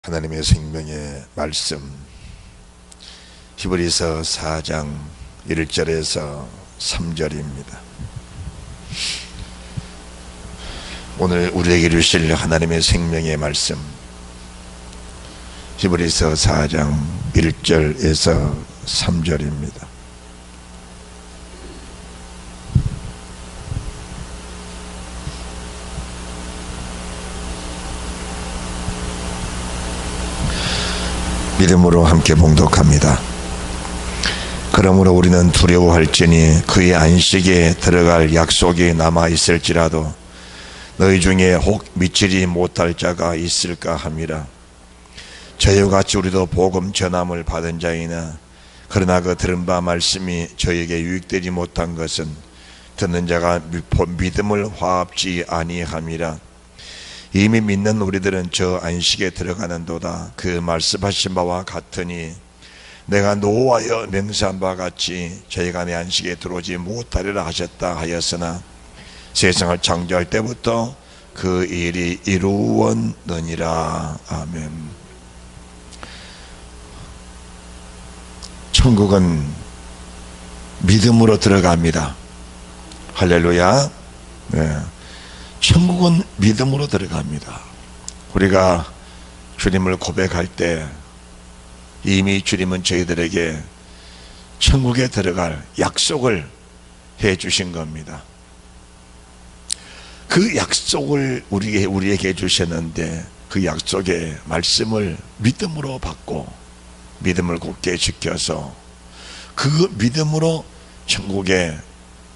하나님의 생명의 말씀, 히브리서 4장 1절에서 3절입니다. 오늘 우리에게 주실 하나님의 생명의 말씀, 히브리서 4장 1절에서 3절입니다. 믿음으로 함께 봉독합니다. 그러므로 우리는 두려워할지니 그의 안식에 들어갈 약속이 남아있을지라도 너희 중에 혹 미치지 못할 자가 있을까 함이라. 저희와 같이 우리도 복음 전함을 받은 자이나 그러나 그 들은 바 말씀이 저희에게 유익되지 못한 것은 듣는 자가 믿음을 화합지 아니함이라. 이미 믿는 우리들은 저 안식에 들어가는도다. 그 말씀하신 바와 같으니 내가 노하여 맹세한 바와 같이 저희가 내 안식에 들어오지 못하리라 하셨다 하였으나 세상을 창조할 때부터 그 일이 이루었느니라. 아멘. 천국은 믿음으로 들어갑니다. 할렐루야. 네. 천국은 믿음으로 들어갑니다. 우리가 주님을 고백할 때 이미 주님은 저희들에게 천국에 들어갈 약속을 해 주신 겁니다. 그 약속을 우리에게 해 주셨는데 그 약속의 말씀을 믿음으로 받고 믿음을 굳게 지켜서 그 믿음으로 천국에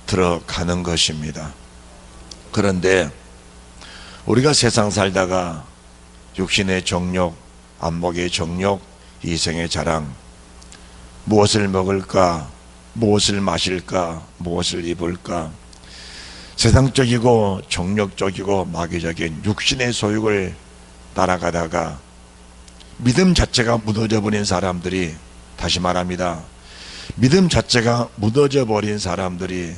들어가는 것입니다. 그런데 우리가 세상 살다가 육신의 정욕, 안목의 정욕, 이생의 자랑, 무엇을 먹을까, 무엇을 마실까, 무엇을 입을까, 세상적이고 정욕적이고 마귀적인 육신의 소욕을 따라가다가 믿음 자체가 무너져 버린 사람들이, 다시 말합니다, 믿음 자체가 무너져 버린 사람들이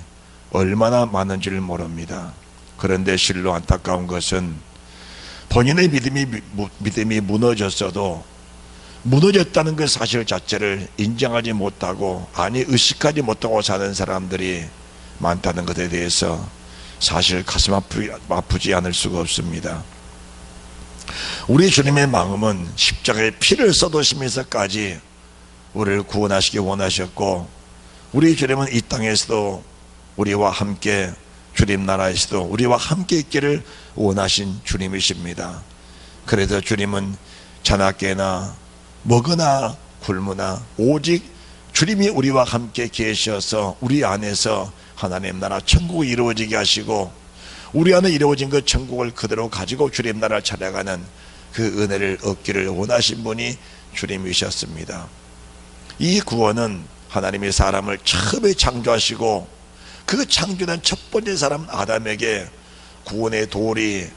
얼마나 많은지를 모릅니다. 그런데 실로 안타까운 것은 본인의 믿음이 무너졌어도 무너졌다는 그 사실 자체를 인정하지 못하고, 아니 의식하지 못하고 사는 사람들이 많다는 것에 대해서 사실 가슴 아프지 않을 수가 없습니다. 우리 주님의 마음은 십자가에 피를 쏟으시면서까지 우리를 구원하시기 원하셨고, 우리 주님은 이 땅에서도 우리와 함께, 주님 나라에서도 우리와 함께 있기를 원하신 주님이십니다. 그래서 주님은 자나깨나 먹으나 굶으나 오직 주님이 우리와 함께 계셔서 우리 안에서 하나님 나라 천국이 이루어지게 하시고, 우리 안에 이루어진 그 천국을 그대로 가지고 주님 나라를 찾아가는 그 은혜를 얻기를 원하신 분이 주님이셨습니다. 이 구원은 하나님이 사람을 처음에 창조하시고 그 창조된 첫 번째 사람 아담에게 구원의 도입니다.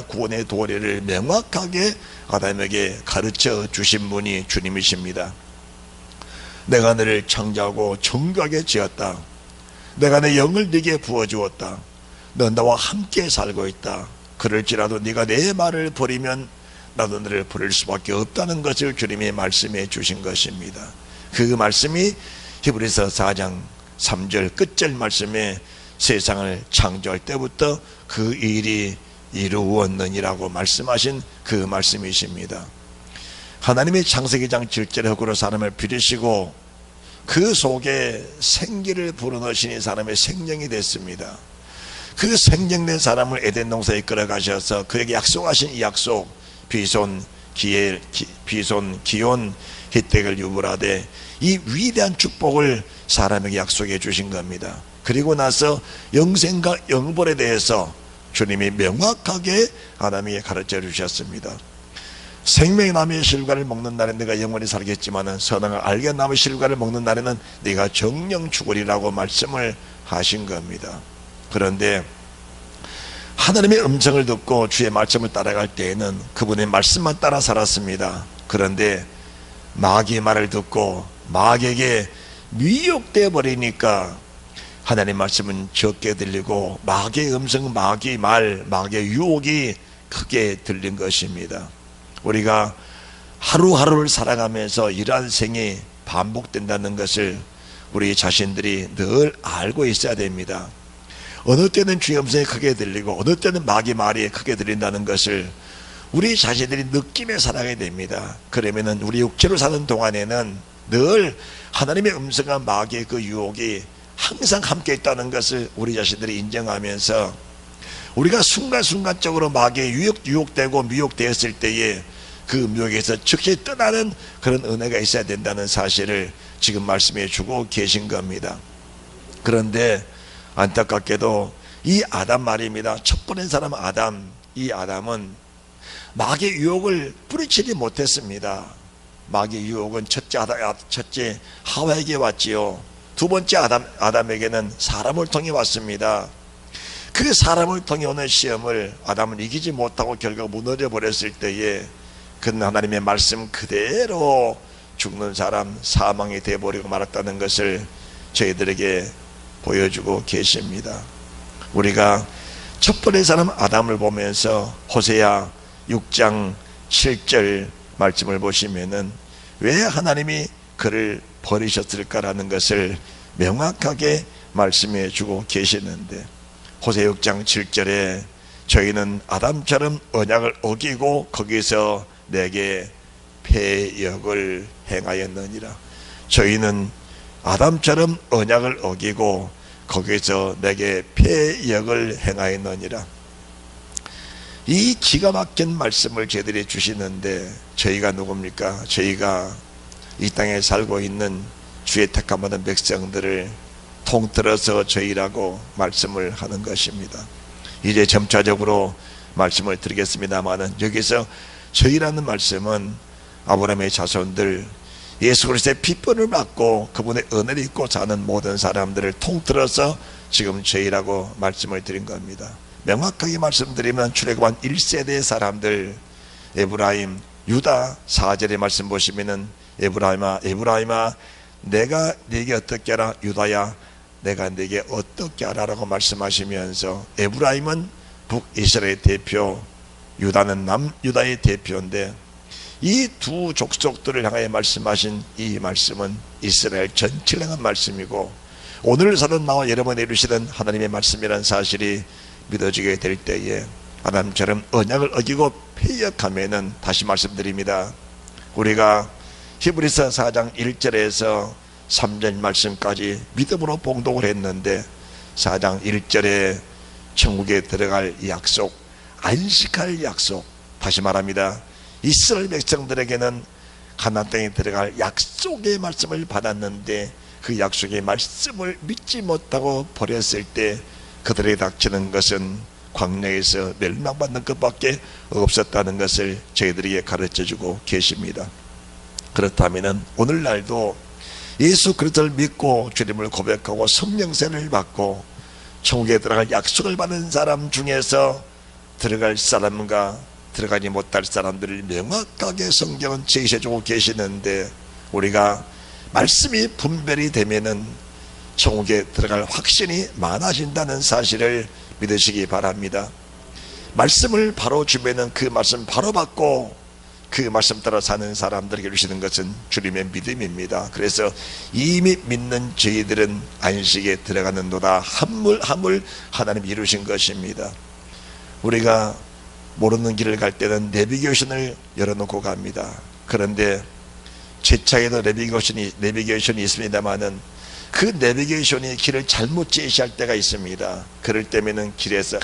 구원의 도리를 명확하게 아담에게 가르쳐 주신 분이 주님이십니다. 내가 너를 창조하고 정교하게 지었다. 내가 내 영을 네게 부어주었다. 너 나와 함께 살고 있다. 그럴지라도 네가 내 말을 버리면 나도 너를 버릴 수밖에 없다는 것을 주님이 말씀해 주신 것입니다. 그 말씀이 히브리서 4장 3절 끝절 말씀에 세상을 창조할 때부터 그 일이 이루었느니라고 말씀하신 그 말씀이십니다. 하나님의 창세기 장 7절에 흙으로 사람을 빚으시고 그 속에 생기를 불어넣으시니 사람의 생명이 됐습니다. 그 생명된 사람을 에덴 동산에 끌어가셔서 그에게 약속하신 이 약속, 비손 기온 히텍을 유브라데, 이 위대한 축복을 사람에게 약속해 주신 겁니다. 그리고 나서 영생과 영벌에 대해서 주님이 명확하게 아담에게 가르쳐 주셨습니다. 생명의 나무의 실과를 먹는 날에 네가 영원히 살겠지만은 선악을 알게 나무의 실과를 먹는 날에는 네가 정령 죽으리라고 말씀을 하신 겁니다. 그런데 하나님의 음성을 듣고 주의 말씀을 따라갈 때에는 그분의 말씀만 따라 살았습니다. 그런데 마귀의 말을 듣고 마귀에게 미혹되어 버리니까 하나님 말씀은 적게 들리고 마귀의 음성, 마귀의 말, 마귀의 유혹이 크게 들린 것입니다. 우리가 하루하루를 살아가면서 이러한 생이 반복된다는 것을 우리 자신들이 늘 알고 있어야 됩니다. 어느 때는 주의 음성이 크게 들리고 어느 때는 마귀 말이 크게 들린다는 것을 우리 자신들이 느끼며 살아가야 됩니다. 그러면은 우리 육체로 사는 동안에는 늘 하나님의 음성과 마귀의 그 유혹이 항상 함께 있다는 것을 우리 자신들이 인정하면서 우리가 순간순간적으로 마귀에 유혹되고 미혹되었을 때에 그 미혹에서 즉시 떠나는 그런 은혜가 있어야 된다는 사실을 지금 말씀해 주고 계신 겁니다. 그런데 안타깝게도 이 아담 말입니다. 첫 번째 사람 아담, 이 아담은 마귀의 유혹을 뿌리치지 못했습니다. 마귀의 유혹은 첫째 하와에게 왔지요. 두 번째 아담에게는 사람을 통해 왔습니다. 그 사람을 통해 오는 시험을 아담은 이기지 못하고 결국 무너져 버렸을 때에 그는 하나님의 말씀 그대로 죽는 사람, 사망이 되어버리고 말았다는 것을 저희들에게 보여주고 계십니다. 우리가 첫 번째 사람 아담을 보면서 호세아 6장 7절 말씀을 보시면은 왜 하나님이 그를 버리셨을까라는 것을 명확하게 말씀해 주고 계시는데, 호세아 6장 7절에 저희는 아담처럼 언약을 어기고 거기서 내게 패역을 행하였느니라. 저희는 아담처럼 언약을 어기고 거기서 내게 패역을 행하였느니라. 이 기가 막힌 말씀을 저희들이 주시는데, 저희가 누굽니까? 저희가 이 땅에 살고 있는 주의 택함받은 백성들을 통틀어서 저희라고 말씀을 하는 것입니다. 이제 점차적으로 말씀을 드리겠습니다만은, 여기서 저희라는 말씀은 아브라함의 자손들, 예수 그리스도의 핏불을 받고 그분의 은혜를 입고 사는 모든 사람들을 통틀어서 지금 저희라고 말씀을 드린 겁니다. 명확하게 말씀드리면 출애굽한 1세대 사람들, 에브라임, 유다 4절의 말씀 보시면은 에브라임아 내가 네게 어떻게 하라, 유다야 내가 네게 어떻게 하라라고 말씀하시면서, 에브라임은 북이스라엘의 대표, 유다는 남유다의 대표인데, 이 두 족속들을 향하여 말씀하신 이 말씀은 이스라엘 전체를 향한 말씀이고, 오늘 사는 나와 여러분이 이루시던 하나님의 말씀이라는 사실이 믿어지게 될 때에 아담처럼 언약을 어기고 패역하면은, 다시 말씀드립니다, 우리가 히브리서 4장 1절에서 3절 말씀까지 믿음으로 봉독을 했는데, 4장 1절에 천국에 들어갈 약속, 안식할 약속, 다시 말합니다, 이스라엘 백성들에게는 가나안 땅에 들어갈 약속의 말씀을 받았는데 그 약속의 말씀을 믿지 못하고 버렸을 때 그들에게 닥치는 것은 광야에서 멸망받는 것밖에 없었다는 것을 저희들에게 가르쳐주고 계십니다. 그렇다면 오늘날도 예수 그리스도를 믿고 주님을 고백하고 성령세를 받고 천국에 들어갈 약속을 받은 사람 중에서 들어갈 사람과 들어가지 못할 사람들을 명확하게 성경은 제시해주고 계시는데, 우리가 말씀이 분별이 되면은 천국에 들어갈 확신이 많아진다는 사실을 믿으시기 바랍니다. 말씀을 바로 주면은 그 말씀 바로 받고 그 말씀 따라 사는 사람들에게 주시는 것은 주님의 믿음입니다. 그래서 이미 믿는 저희들은 안식에 들어가는도다. 한물 한물 하나님 이루신 것입니다. 우리가 모르는 길을 갈 때는 내비게이션을 열어놓고 갑니다. 그런데 제 차에도 내비게이션이 있습니다만은 그 내비게이션이 길을 잘못 제시할 때가 있습니다. 그럴 때면은 길에서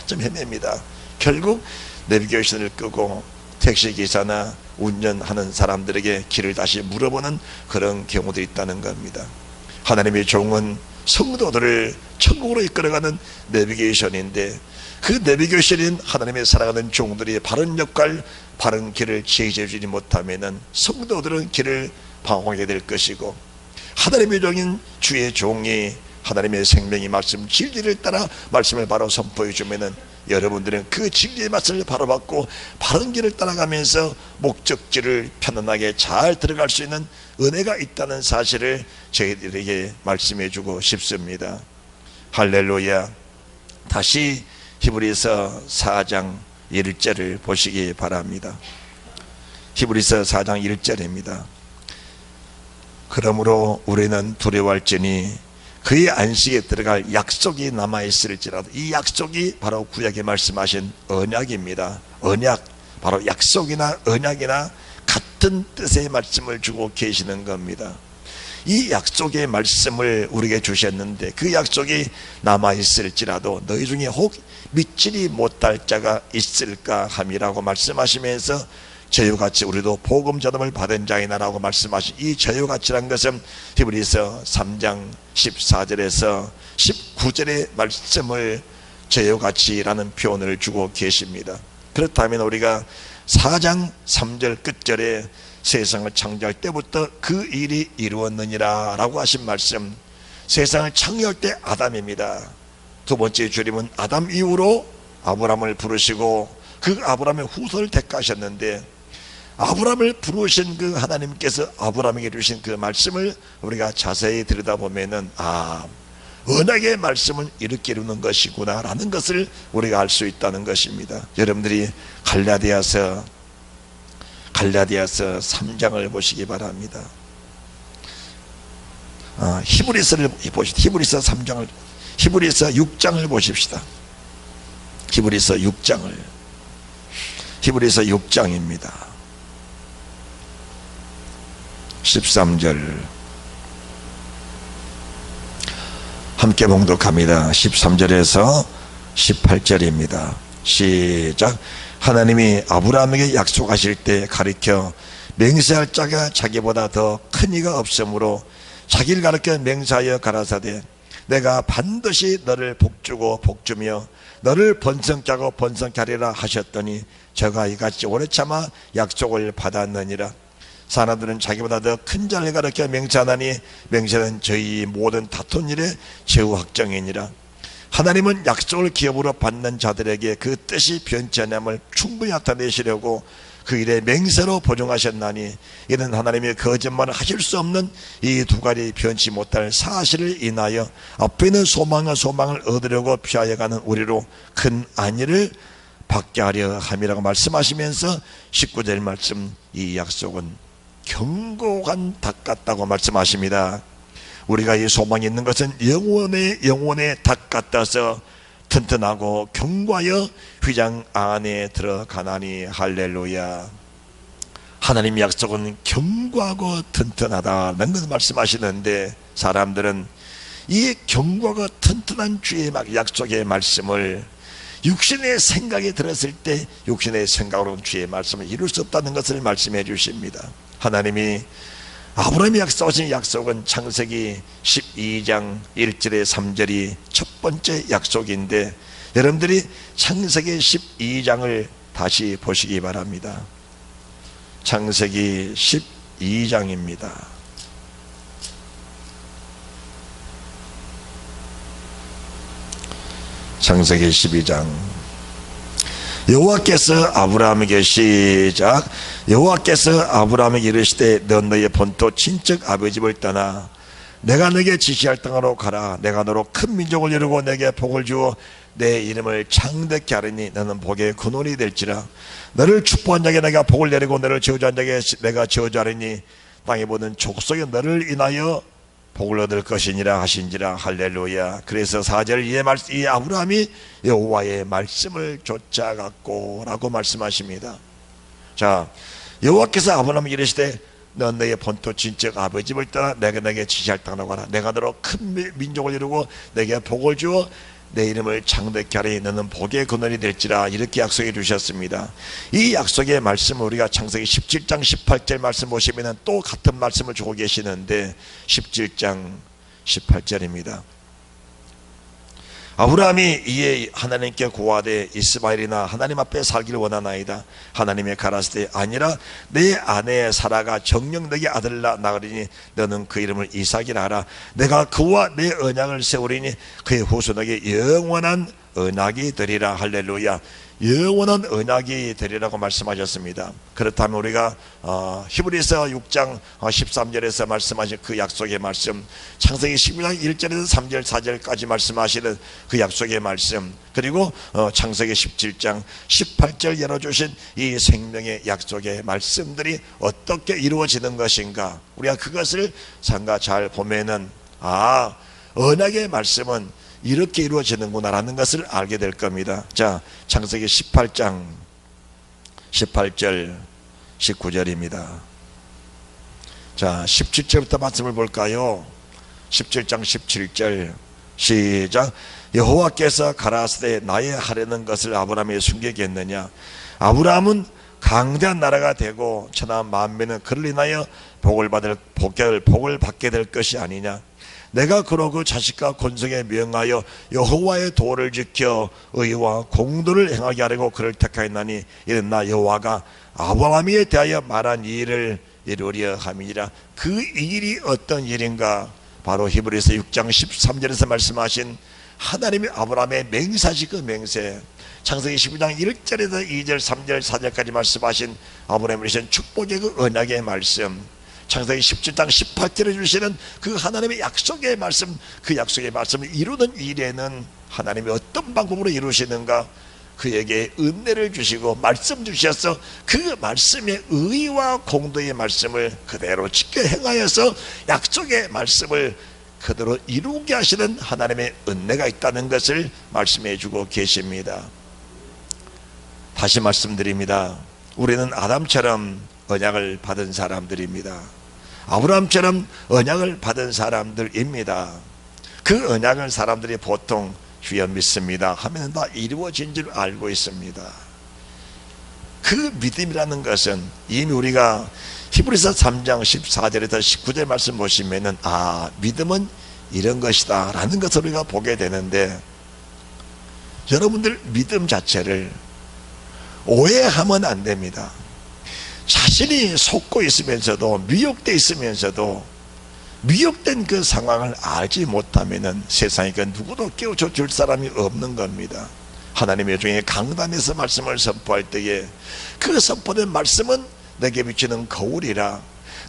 좀 헤맵니다. 결국 내비게이션을 끄고 택시기사나 운전하는 사람들에게 길을 다시 물어보는 그런 경우도 있다는 겁니다. 하나님의 종은 성도들을 천국으로 이끌어가는 내비게이션인데, 그 내비게이션인 하나님의 살아가는 종들이 바른 역할, 바른 길을 제시해주지 못하면 성도들은 길을 방황하게 될 것이고, 하나님의 종인 주의 종이 하나님의 생명의 말씀 진리를 따라 말씀을 바로 선포해 주면은 여러분들은 그 진리의 말씀을 바로 받고 바른 길을 따라가면서 목적지를 편안하게 잘 들어갈 수 있는 은혜가 있다는 사실을 저희들에게 말씀해 주고 싶습니다. 할렐루야. 다시 히브리서 4장 1절을 보시기 바랍니다. 히브리서 4장 1절입니다. 그러므로 우리는 두려워할지니 그의 안식에 들어갈 약속이 남아있을지라도, 이 약속이 바로 구약에 말씀하신 언약입니다. 언약, 바로 약속이나 언약이나 같은 뜻의 말씀을 주고 계시는 겁니다. 이 약속의 말씀을 우리에게 주셨는데 그 약속이 남아있을지라도 너희 중에 혹 믿지를 못할 자가 있을까 함이라고 말씀하시면서 저희같이 우리도 복음 전함을 받은 자이나라고 말씀하신 이 저희같이란 것은 히브리서 3장 14절에서 19절의 말씀을 저희같이라는 표현을 주고 계십니다. 그렇다면 우리가 4장 3절 끝절에 세상을 창조할 때부터 그 일이 이루었느니라 라고 하신 말씀, 세상을 창조할 때 아담입니다. 두 번째 주님은 아담 이후로 아브라함을 부르시고 그 아브라함의 후손을 택하셨는데, 아브라함을 부르신 그 하나님께서 아브라함에게 주신 그 말씀을 우리가 자세히 들여다보면은 언약의 말씀은 이렇게 이루는 것이구나 라는 것을 우리가 알 수 있다는 것입니다. 여러분들이 갈라디아서 3장을 보시기 바랍니다. 히브리서를 보십시다. 히브리서 3장을, 히브리서 6장을 보십시다. 히브리서 6장입니다. 13절 함께 봉독합니다. 13절에서 18절입니다. 시작. 하나님이 아브라함에게 약속하실 때 가리켜 맹세할 자가 자기보다 더 큰 이가 없으므로 자기를 가리켜 맹세하여 가라사대 내가 반드시 너를 복주고 복주며 너를 번성케 하고 번성케 하리라 하셨더니 저가 이같이 오래 참아 약속을 받았느니라. 사람들은 자기보다 더 큰 자를 가리켜 맹세하나니 맹세는 저희 모든 다툰 일의 최후 확정이니라. 하나님은 약속을 기업으로 받는 자들에게 그 뜻이 변치 않음을 충분히 나타내시려고 그 일에 맹세로 보증하셨나니 이는 하나님이 거짓말을 하실 수 없는 이 두 가지 변치 못할 사실을 인하여 앞에 있는 소망을 얻으려고 피하여가는 우리로 큰 안위를 받게 하려 함이라고 말씀하시면서 19절 말씀, 이 약속은 견고한 닭 같다고 말씀하십니다. 우리가 이 소망이 있는 것은 영혼의 닭 같아서 튼튼하고 견고하여 휘장 안에 들어가나니. 할렐루야. 하나님 약속은 견고하고 튼튼하다는 것을 말씀하시는데, 사람들은 이 견고하고 튼튼한 주의 약속의 말씀을 육신의 생각이 들었을 때 육신의 생각으로는 주의 말씀을 이룰 수 없다는 것을 말씀해 주십니다. 하나님이 아브라함이 약속하신 약속은 창세기 12장 1절에 3절이 첫 번째 약속인데, 여러분들이 창세기 12장을 다시 보시기 바랍니다. 창세기 12장입니다. 창세기 12장. 여호와께서 아브라함에게 시작. 여호와께서 아브라함에게 이르시되 너 너의 본토 친척 아버지 집을 떠나 내가 너에게 지시할 땅으로 가라. 내가 너로 큰 민족을 이루고 내게 복을 주어 내 이름을 창대케 하리니 너는 복의 근원이 될지라. 너를 축복한 자에게 내가 복을 내리고 너를 저주한 자에게 내가 저주하리니 땅에 모든 족속이 너를 인하여 복을 얻을 것이니라 하신지라. 할렐루야. 그래서 4절 이 아브라함이 여호와의 말씀을 쫓아갔고 라고 말씀하십니다. 자, 여호와께서 아브라함에게 이르시되 넌 너의 본토 친척 아버지 집을 떠나 내가 너에게 지시할 땅으로 가라. 내가 너로 큰 민족을 이루고 내게 복을 주어 내 이름을 창대케 하리니 너는 복의 근원이 될지라. 이렇게 약속해 주셨습니다. 이 약속의 말씀을 우리가 창세기 17장 18절 말씀 보시면 또 같은 말씀을 주고 계시는데, 17장 18절입니다. 아브라함이 이에 하나님께 고하되 이스마엘이나 하나님 앞에 살기를 원하나이다. 하나님의 가라사대 아니라 내 아내 사라가 정녕 너에게 아들을 낳으리니 너는 그 이름을 이삭이라 하라. 내가 그와 내 언약을 세우리니 그의 후손에게 영원한 언약이 되리라. 할렐루야. 영원한 언약이 되리라고 말씀하셨습니다. 그렇다면 우리가 히브리서 6장 13절에서 말씀하신 그 약속의 말씀, 창세기 12장 1절에서 3절 4절까지 말씀하시는 그 약속의 말씀, 그리고 창세기 17장 18절 열어주신 이 생명의 약속의 말씀들이 어떻게 이루어지는 것인가, 우리가 그것을 상가 잘 보면은 언약의 말씀은 이렇게 이루어지는구나라는 것을 알게 될 겁니다. 자, 창세기 18장 18절 19절입니다. 자, 17절부터 말씀을 볼까요? 17장 17절 시작. 여호와께서 가라사대 나의 하려는 것을 아브라함에 숨기겠느냐? 아브라함은 강대한 나라가 되고 천하 만민은 그를 인하여 복을 받게 될 것이 아니냐? 내가 그로 그 자식과 권속에 명하여 여호와의 도를 지켜 의와 공도를 행하게 하려고 그를 택하였나니 이는 나 여호와가 아브라함에 대하여 말한 일을 이루려 함이니라. 그 일이 어떤 일인가? 바로 히브리서 6장 13절에서 말씀하신 하나님이 아브라함의 맹세하신 그 맹세, 창세기 12장 1절에서 2절 3절 4절까지 말씀하신 아브라함에 주신 축복의 그 언약의 말씀, 창세기 17장 18절에 주시는 그 하나님의 약속의 말씀, 그 약속의 말씀을 이루는 일에는 하나님이 어떤 방법으로 이루시는가? 그에게 은혜를 주시고 말씀 주셔서 그 말씀의 의와 공도의 말씀을 그대로 지켜 행하여서 약속의 말씀을 그대로 이루게 하시는 하나님의 은혜가 있다는 것을 말씀해 주고 계십니다. 다시 말씀드립니다. 우리는 아담처럼 언약을 받은 사람들입니다. 아브라함처럼 언약을 받은 사람들입니다. 그 언약을 사람들이 보통 주여 믿습니다 하면 다 이루어진 줄 알고 있습니다. 그 믿음이라는 것은 이미 우리가 히브리서 3장 14절에서 19절 말씀 보시면은 믿음은 이런 것이다 라는 것을 우리가 보게 되는데, 여러분들 믿음 자체를 오해하면 안 됩니다. 자신이 속고 있으면서도, 미혹되어 있으면서도 미혹된 그 상황을 알지 못하면은 세상에 그 누구도 깨우쳐 줄 사람이 없는 겁니다. 하나님의 중에 강단에서 말씀을 선포할 때에 그 선포된 말씀은 내게 비치는 거울이라,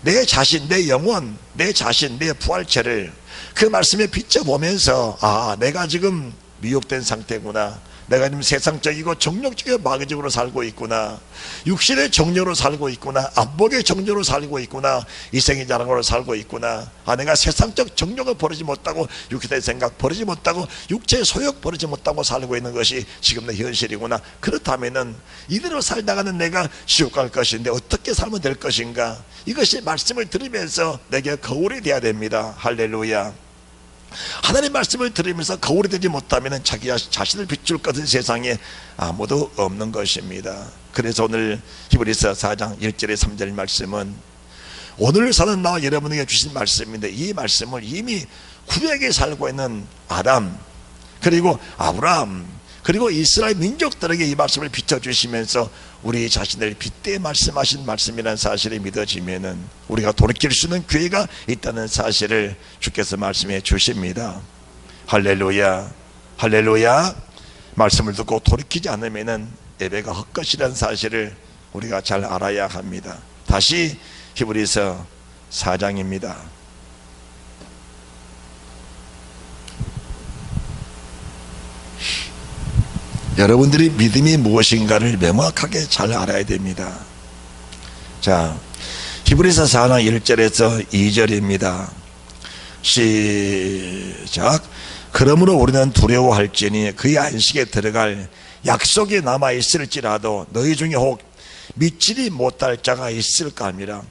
내 자신, 내 영혼, 내 자신, 내 부활체를 그 말씀에 비춰보면서 내가 지금 미혹된 상태구나, 내가 지금 세상적이고 정욕적이고 마귀적으로 살고 있구나, 육신의 정욕으로 살고 있구나, 안목의 정욕으로 살고 있구나, 이생의 자랑으로 살고 있구나, 내가 세상적 정욕을 버리지 못하고 육체의 생각 버리지 못하고 육체의 소욕 버리지 못하고 살고 있는 것이 지금 내 현실이구나. 그렇다면은 이대로 살다가는 내가 지옥 갈 것인데 어떻게 살면 될 것인가? 이것이 말씀을 들으면서 내게 거울이 되어야 됩니다. 할렐루야. 하나님 말씀을 들으면서 거울이 되지 못하면 자기 자신을 비출 것은 세상에 아무도 없는 것입니다. 그래서 오늘 히브리서 4장 1절에 3절 말씀은 오늘 사는 나와 여러분에게 주신 말씀인데, 이 말씀을 이미 구약에 살고 있는 아담, 그리고 아브라함, 그리고 이스라엘 민족들에게 이 말씀을 비춰주시면서 우리 자신을 빗대 말씀하신 말씀이라는 사실이 믿어지면은 우리가 돌이킬 수 있는 기회가 있다는 사실을 주께서 말씀해 주십니다. 할렐루야, 할렐루야. 말씀을 듣고 돌이키지 않으면은 예배가 헛것이라는 사실을 우리가 잘 알아야 합니다. 다시 히브리서 4장입니다. 여러분들이 믿음이 무엇인가를 명확하게 잘 알아야 됩니다. 자, 히브리서 4장 1절에서 2절입니다. 시작. 그러므로 우리는 두려워할지니 그의 안식에 들어갈 약속이 남아있을지라도 너희 중에 혹 믿지를 못할 자가 있을까 합니다.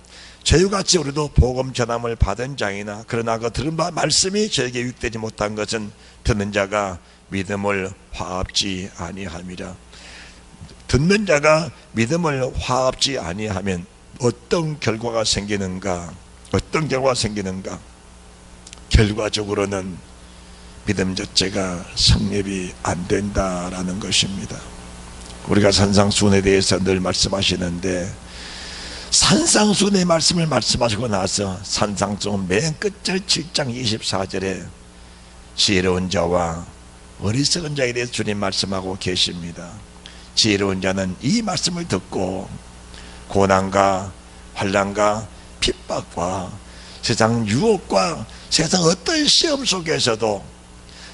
저희같이 우리도 복음 전함을 받은 자이나 그러나 그 들은 바 말씀이 저에게 유익되지 못한 것은 듣는 자가 믿음을 화합지 아니함이라. 듣는 자가 믿음을 화합지 아니하면 어떤 결과가 생기는가? 어떤 결과가 생기는가? 결과적으로는 믿음 자체가 성립이 안 된다라는 것입니다. 우리가 산상수훈에 대해서 늘 말씀하시는데, 산상수훈의 말씀을 말씀하시고 나서 산상수훈 맨 끝절 7장 24절에 지혜로운 자와 어리석은 자에 대해서 주님 말씀하고 계십니다. 지혜로운 자는 이 말씀을 듣고 고난과 환난과 핍박과 세상 유혹과 세상 어떤 시험 속에서도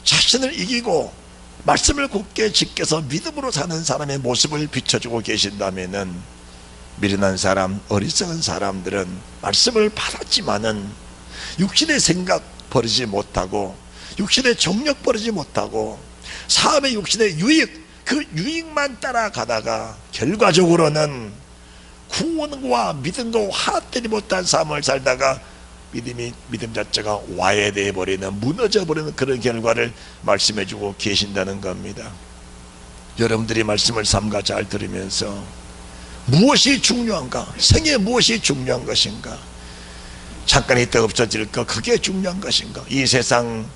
자신을 이기고 말씀을 굳게 지켜서 믿음으로 사는 사람의 모습을 비춰주고 계신다면은 미련한 사람, 어리석은 사람들은 말씀을 받았지만은 육신의 생각 버리지 못하고 육신의 정력 버리지 못하고 삶의 육신의 유익, 그 유익만 따라가다가 결과적으로는 구원과 믿음과 화합되지 못한 삶을 살다가 믿음 자체가 와해되어 버리는, 무너져 버리는 그런 결과를 말씀해 주고 계신다는 겁니다. 여러분들이 말씀을 삼가 잘 들으면서 무엇이 중요한가? 생에 무엇이 중요한 것인가? 잠깐 있다 없어질 것, 그게 중요한 것인가? 이 세상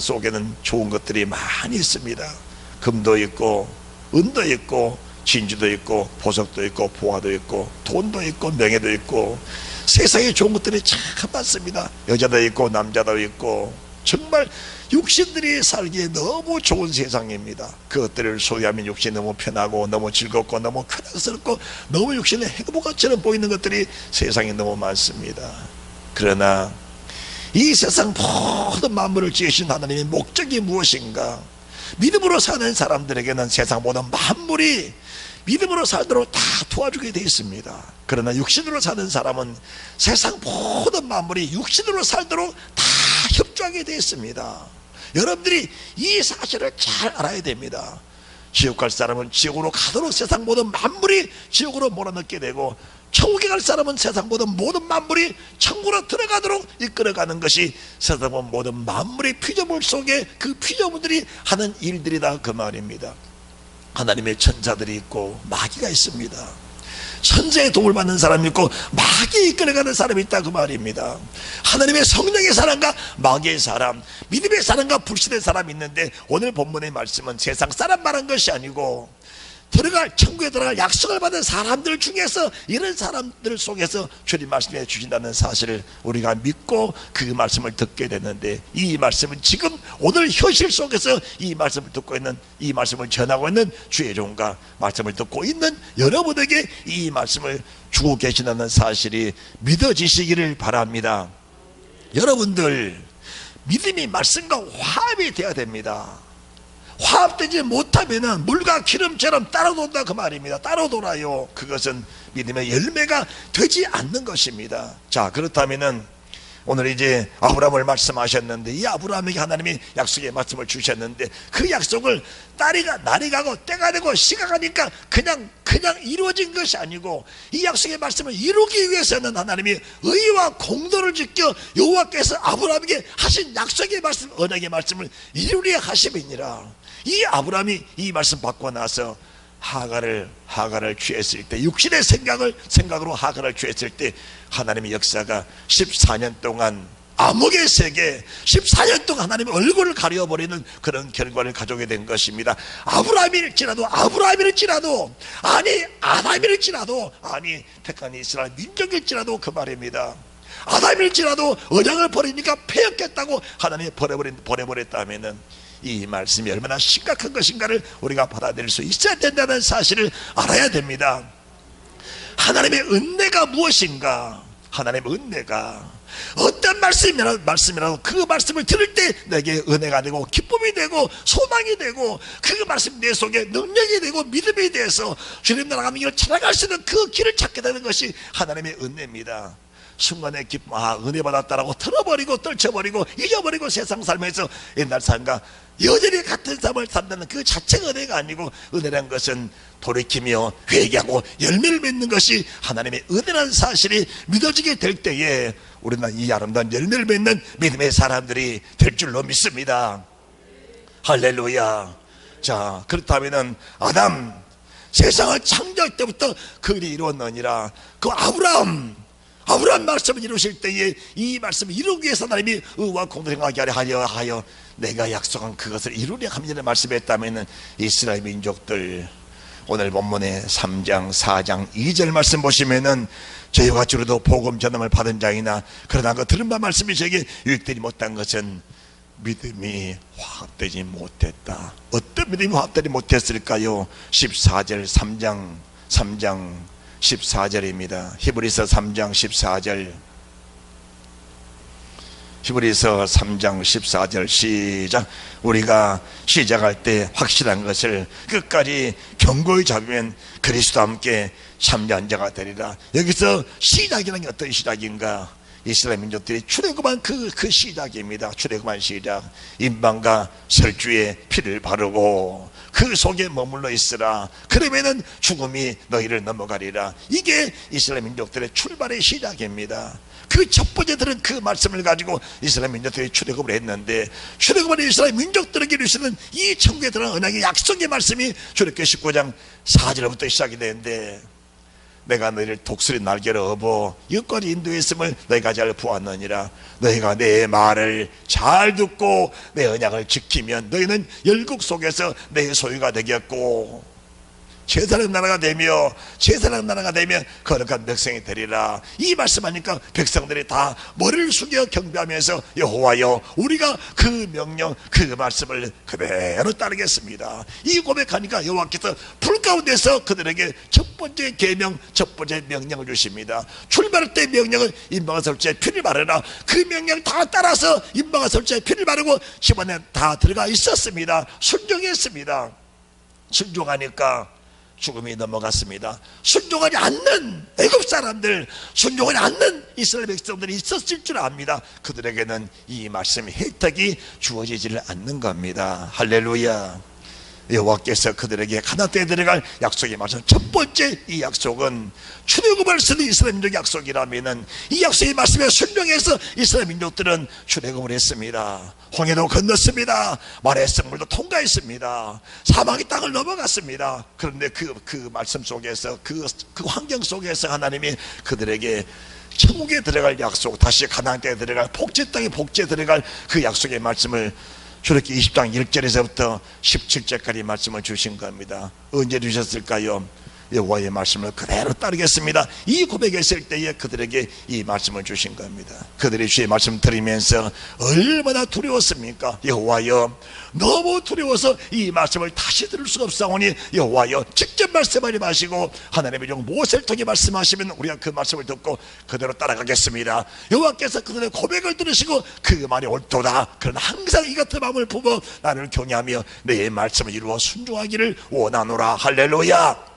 속에는 좋은 것들이 많이 있습니다. 금도 있고 은도 있고 진주도 있고 보석도 있고 보화도 있고 돈도 있고 명예도 있고 세상에 좋은 것들이 참 많습니다. 여자도 있고 남자도 있고 정말 육신들이 살기에 너무 좋은 세상입니다. 그것들을 소유하면 육신이 너무 편하고 너무 즐겁고 너무 쾌락스럽고 너무 육신의 행복처럼 보이는 것들이 세상에 너무 많습니다. 그러나 이 세상 모든 만물을 지으신 하나님의 목적이 무엇인가? 믿음으로 사는 사람들에게는 세상 모든 만물이 믿음으로 살도록 다 도와주게 되어 있습니다. 그러나 육신으로 사는 사람은 세상 모든 만물이 육신으로 살도록 다 협조하게 되어 있습니다. 여러분들이 이 사실을 잘 알아야 됩니다. 지옥 갈 사람은 지옥으로 가도록 세상 모든 만물이 지옥으로 몰아넣게 되고, 천국에 갈 사람은 세상 모든 만물이 천국으로 들어가도록 이끌어가는 것이 세상 모든 만물의 피조물 속에 그 피조물들이 하는 일들이다, 그 말입니다. 하나님의 천사들이 있고 마귀가 있습니다. 천사의 도움을 받는 사람이 있고 마귀에 이끌어가는 사람이 있다, 그 말입니다. 하나님의 성령의 사람과 마귀의 사람, 믿음의 사람과 불신의 사람이 있는데, 오늘 본문의 말씀은 세상 사람 말한 것이 아니고 천국에 들어갈 약속을 받은 사람들 중에서, 이런 사람들 속에서 주님 말씀해 주신다는 사실을 우리가 믿고 그 말씀을 듣게 되는데, 이 말씀은 지금 오늘 현실 속에서 이 말씀을 듣고 있는, 이 말씀을 전하고 있는 주의 종과 말씀을 듣고 있는 여러분에게 이 말씀을 주고 계신다는 사실이 믿어지시기를 바랍니다. 여러분들 믿음이 말씀과 화합이 되어야 됩니다. 화합되지 못하면은 물과 기름처럼 따라 돈다, 그 말입니다. 따라 돌아요. 그것은 믿음의 열매가 되지 않는 것입니다. 자, 그렇다면은 오늘 이제 아브라함을 말씀하셨는데, 이 아브라함에게 하나님이 약속의 말씀을 주셨는데, 그 약속을 날이 가고 때가 되고 시가 가니까 그냥 이루어진 것이 아니고, 이 약속의 말씀을 이루기 위해서는 하나님이 의와 공도를 지켜 여호와께서 아브라함에게 하신 약속의 말씀, 언약의 말씀을 이루려 하심이니라. 이 아브라함이 이 말씀 받고 나서 하갈을 취했을 때, 육신의 생각으로 하갈을 취했을 때, 하나님의 역사가 14년 동안 암흑의 세계, 14년 동안 하나님의 얼굴을 가려버리는 그런 결과를 가져오게 된 것입니다. 아브라함일지라도, 아니 아담일지라도, 아니 택한 이스라엘 민족일지라도, 그 말입니다. 아담일지라도 언약을 버리니까 패였겠다고 하나님이 버려버렸다면은 이 말씀이 얼마나 심각한 것인가를 우리가 받아들일 수 있어야 된다는 사실을 알아야 됩니다. 하나님의 은혜가 무엇인가? 하나님의 은혜가 어떤 말씀이라도 그 말씀을 들을 때 내게 은혜가 되고 기쁨이 되고 소망이 되고, 그 말씀 내 속에 능력이 되고 믿음이 돼서 주님 나라 가는 길을 찾아갈 수 있는 그 길을 찾게 되는 것이 하나님의 은혜입니다. 순간의 기쁨, 은혜 받았다라고 틀어버리고 떨쳐버리고 잊어버리고 세상 살면서 옛날 삶과 여전히 같은 삶을 산다는 그 자체가 은혜가 아니고, 은혜란 것은 돌이키며 회개하고 열매를 맺는 것이 하나님의 은혜라는 사실이 믿어지게 될 때에 우리는 이 아름다운 열매를 맺는 믿음의 사람들이 될 줄로 믿습니다. 할렐루야. 자, 그렇다면은 아담, 세상을 창조할 때부터 그 일이 이루었느니라. 그 아브라함 말씀을 이루실 때에 이 말씀을 이루기 위해서 하나님이 의와 공동하게 하여 내가 약속한 그것을 이루려 합니다 말씀했다면, 이스라엘 민족들 오늘 본문의 3장 4장 2절 말씀 보시면은, 저희와 주로도 복음 전함을 받은 자이나 그러나 그 들은 바 말씀이 저에게 유익되지 못한 것은 믿음이 화합되지 못했다. 어떤 믿음이 화합되지 못했을까요? 14절 3장 14절입니다. 히브리서 3장 14절. 히브리서 3장 14절 시작. 우리가 시작할 때 확실한 것을 끝까지 견고히 잡으면 그리스도와 함께 참여한 자가 되리라. 여기서 시작이라는 게 어떤 시작인가? 이스라엘 민족들이 출애굽한 그 시작입니다. 출애굽한 시작. 임방과 설주에 피를 바르고 그 속에 머물러 있으라. 그러면은 죽음이 너희를 넘어가리라. 이게 이스라엘 민족들의 출발의 시작입니다. 그 첫 번째 들은 그 말씀을 가지고 이스라엘 민족들이 출애굽을 했는데, 출애굽한 이스라엘 민족들에게 주시는 이 천국에 들어간 언약의 약속의 말씀이 출애굽기 19장 4절부터 시작이 되는데, 내가 너희를 독수리 날개로 업어 여기까지 인도했음을 너희가 잘 보았느니라. 너희가 내 말을 잘 듣고 내 언약을 지키면 너희는 열국 속에서 내 소유가 되겠고 제사장 나라가 되며 거룩한 백성이 되리라. 이 말씀하니까 백성들이 다 머리를 숙여 경배하면서 여호와여, 우리가 그 명령 그 말씀을 그대로 따르겠습니다. 이 고백하니까 여호와께서 불 가운데서 그들에게 첫 번째 계명, 첫 번째 명령을 주십니다. 출발할 때 명령을 임방아 설주에 피를 바르라. 그 명령 다 따라서 임방아 설주에 피를 바르고 집안에 다 들어가 있었습니다. 순종했습니다. 순종하니까 죽음이 넘어갔습니다. 순종하지 않는 애굽 사람들, 순종하지 않는 이스라엘 백성들이 있었을 줄 압니다. 그들에게는 이 말씀의 혜택이 주어지지를 않는 겁니다. 할렐루야. 여호와께서 그들에게 가나안 땅에 들어갈 약속의 말씀, 첫 번째 이 약속은 출애굽을 쓰는 이스라엘 민족의 약속이라면은 이 약속의 말씀에 순종해서 이스라엘 민족들은 출애굽을 했습니다. 홍해도 건넜습니다. 마라의 샘물도 통과했습니다. 사막의 땅을 넘어갔습니다. 그런데 그 말씀 속에서 그 환경 속에서 하나님이 그들에게 천국에 들어갈 약속, 다시 가나안 땅에 들어갈 복제 땅에 복제 들어갈 그 약속의 말씀을 출애굽기 20장 1절에서부터 17절까지 말씀을 주신 겁니다. 언제 주셨을까요? 여호와의 말씀을 그대로 따르겠습니다. 이 고백했을 때에 그들에게 이 말씀을 주신 겁니다. 그들이 주의 말씀 들으면서 얼마나 두려웠습니까? 여호와여, 너무 두려워서 이 말씀을 다시 들을 수가 없사오니 여호와여, 직접 말씀하지 마시고 하나님의 종 모세를 통해 말씀하시면 우리가 그 말씀을 듣고 그대로 따라가겠습니다. 여호와께서 그들의 고백을 들으시고 그 말이 옳도다. 그러나 항상 이 같은 마음을 품어 나를 경외하며 내 말씀을 이루어 순종하기를 원하노라. 할렐루야.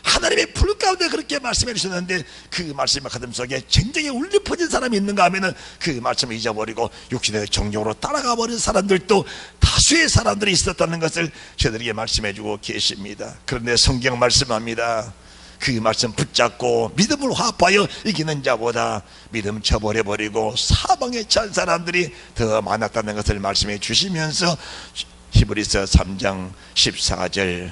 하나님의 불 가운데 그렇게 말씀해 주셨는데 그 말씀의 가슴속에 쟁쟁이 울려 퍼진 사람이 있는가 하면은 그 말씀을 잊어버리고 육신의 정욕으로 따라가 버린 사람들도 다수의 사람들이 있었다는 것을 저들에게 말씀해 주고 계십니다. 그런데 성경 말씀합니다. 그 말씀 붙잡고 믿음을 화합하여 이기는 자보다 믿음 쳐버려버리고 사방에 찬 사람들이 더 많았다는 것을 말씀해 주시면서 히브리서 3장 14절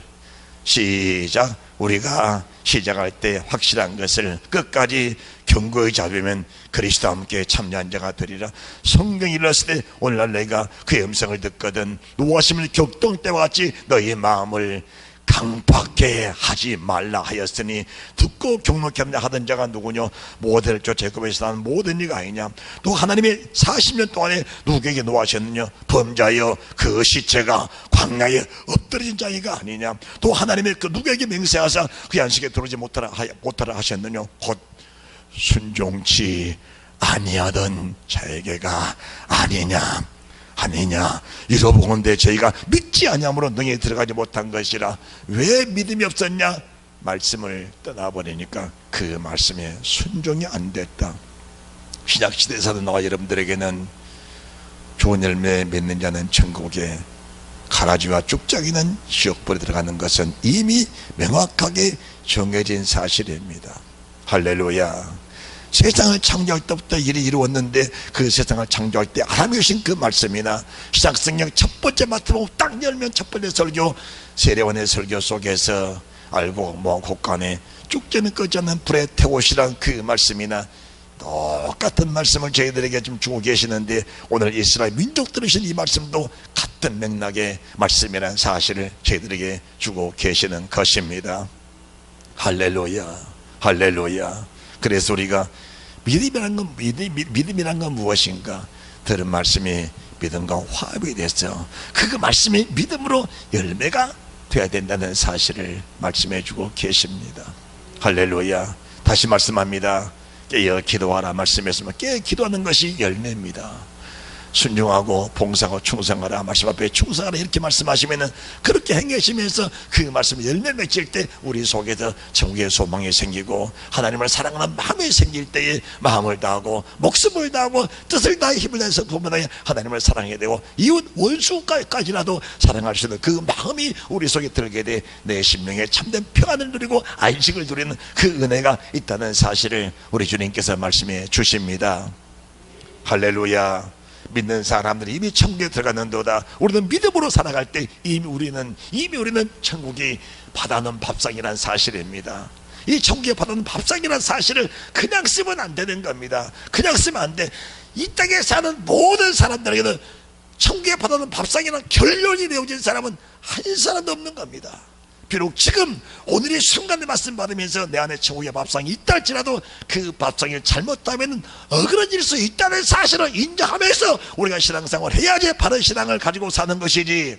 시작. 우리가 시작할 때 확실한 것을 끝까지 견고히 잡으면 그리스도와 함께 참여한 자가 되리라. 성경이 일렀을 때 오늘날 내가 그의 음성을 듣거든 노하심을 격동 때와 같이 너희의 마음을 강팍게 하지 말라 하였으니 듣고 경록케 하던 자가 누구냐? 모델을 쫓아 애굽에서 난 모든 이가 아니냐? 또 하나님의 40년 동안에 누구에게 노하셨느냐? 범자여, 그 시체가 광야에 엎드려진 자이가 아니냐? 또 하나님의 그 누구에게 맹세하사 그 안식에 들어오지 못하라 하셨느냐? 곧 순종치 아니하던 자에게가 아니냐? 이러보건대 저희가 믿지 아니함으로 능히 들어가지 못한 것이라. 왜 믿음이 없었냐? 말씀을 떠나버리니까 그 말씀에 순종이 안 됐다. 신약시대 사도나와 여러분들에게는 좋은 열매 맺는 자는 천국에, 가라지와 쭉작이는 지옥불에 들어가는 것은 이미 명확하게 정해진 사실입니다. 할렐루야. 세상을 창조할 때부터 일이 이루었는데 그 세상을 창조할 때 하나님이 주신 그 말씀이나 시작성경 첫 번째 마태복음 딱 열면 첫 번째 설교, 세례원의 설교 속에서 알고 모은 곳간에 쭉지는 꺼지 않는 불에 태우시란 그 말씀이나 똑같은 말씀을 저희들에게 좀 주고 계시는데, 오늘 이스라엘 민족 들으신 이 말씀도 같은 맥락의 말씀이라는 사실을 저희들에게 주고 계시는 것입니다. 할렐루야. 그래서 우리가 믿음이란 건 무엇인가? 들은 말씀이 믿음과 화합이 돼서 그 말씀이 믿음으로 열매가 되어야 된다는 사실을 말씀해 주고 계십니다. 할렐루야. 다시 말씀합니다. 깨어 기도하라 말씀했으면 깨어 기도하는 것이 열매입니다. 순종하고 봉사하고 충성하라 말씀 앞에 충성하라 이렇게 말씀하시면은 그렇게 행하시면서 그 말씀을 열매 맺힐 때 우리 속에서 천국의 소망이 생기고 하나님을 사랑하는 마음이 생길 때에 마음을 다하고 목숨을 다하고 뜻을 다해 힘을 다해서 부모나에 하나님을 사랑해야 되고 이웃 원수까지라도 사랑할 수 있는 그 마음이 우리 속에 들게 돼 내 심령에 참된 평안을 누리고 안식을 누리는 그 은혜가 있다는 사실을 우리 주님께서 말씀해 주십니다. 할렐루야. 믿는 사람들이 이미 천국에 들어갔는도다. 우리는 믿음으로 살아갈 때 이미 우리는 천국이 받아놓은 밥상이라는 사실입니다. 이 천국에 받아놓은 밥상이라는 사실을 그냥 쓰면 안 되는 겁니다. 그냥 쓰면 안 돼. 이 땅에 사는 모든 사람들에게는 천국에 받아놓은 밥상이라는 결론이 내어진 사람은 한 사람도 없는 겁니다. 비록 지금 오늘의 순간에 말씀 받으면서 내 안에 천국의 밥상이 있다 할지라도 그 밥상을 잘못하면 어그러질 수 있다는 사실을 인정하면서 우리가 신앙생활을 해야지 바른 신앙을 가지고 사는 것이지,